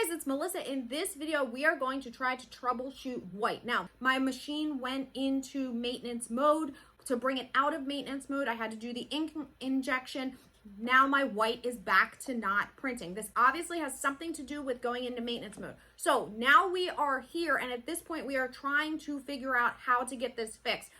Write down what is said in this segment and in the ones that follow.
Hey guys, it's Melissa. In this video, we are going to try to troubleshoot white. Now, my machine went into maintenance mode. To bring it out of maintenance mode, I had to do the ink injection. Now my white is back to not printing. This obviously has something to do with going into maintenance mode. So now we are here, and at this point, we are trying to figure out how to get this fixed.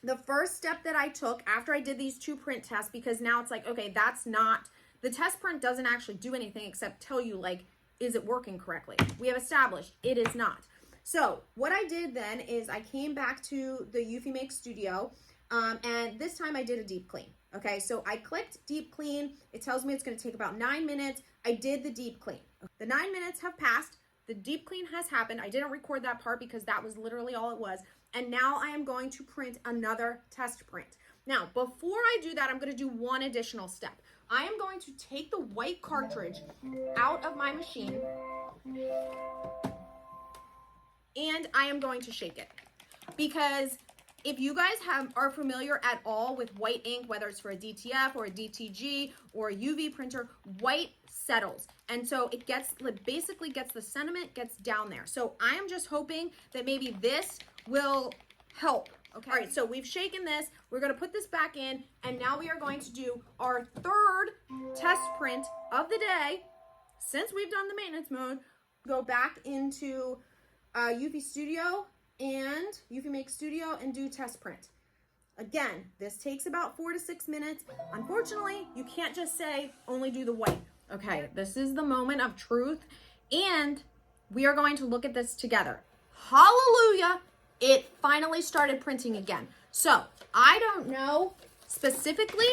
The first step that I took after I did these two print tests, because now it's like, okay, the test print doesn't actually do anything except tell you, like, is it working correctly? We have established it is not. So what I did then is I came back to the EufyMake Studio, and this time I did a deep clean. Okay, so I clicked deep clean. It tells me it's going to take about 9 minutes. I did the deep clean. The 9 minutes have passed. The deep clean has happened. I didn't record that part because that was literally all it was. And now I am going to print another test print. Now, before I do that, I'm going to do one additional step. I am going to take the white cartridge out of my machine and I am going to shake it, because if you guys are familiar at all with white ink, whether it's for a DTF or a DTG or a UV printer, white settles. And so it basically gets the sediment gets down there. So I am just hoping that maybe this will help. Okay. All right, so we've shaken this. We're going to put this back in, and now we are going to do our third test print of the day. Since we've done the maintenance mode, go back into EufyMake Studio and do test print. Again, this takes about 4 to 6 minutes. Unfortunately, you can't just say only do the white. Okay, this is the moment of truth, and we are going to look at this together. Hallelujah! It finally started printing again. So I don't know specifically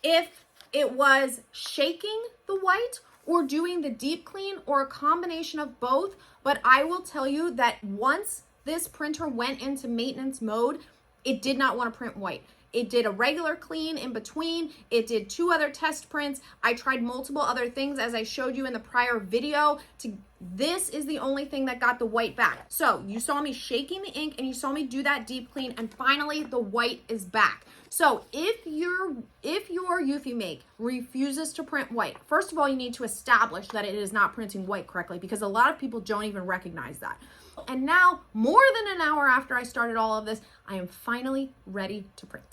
if it was shaking the white or doing the deep clean or a combination of both, but I will tell you that once this printer went into maintenance mode, it did not want to print white. It did a regular clean in between. It did 2 other test prints. I tried multiple other things as I showed you in the prior video. This is the only thing that got the white back. So you saw me shaking the ink and you saw me do that deep clean, and finally the white is back. So if your EufyMake refuses to print white, first of all, you need to establish that it is not printing white correctly, because a lot of people don't even recognize that. And now, more than an hour after I started all of this, I am finally ready to print.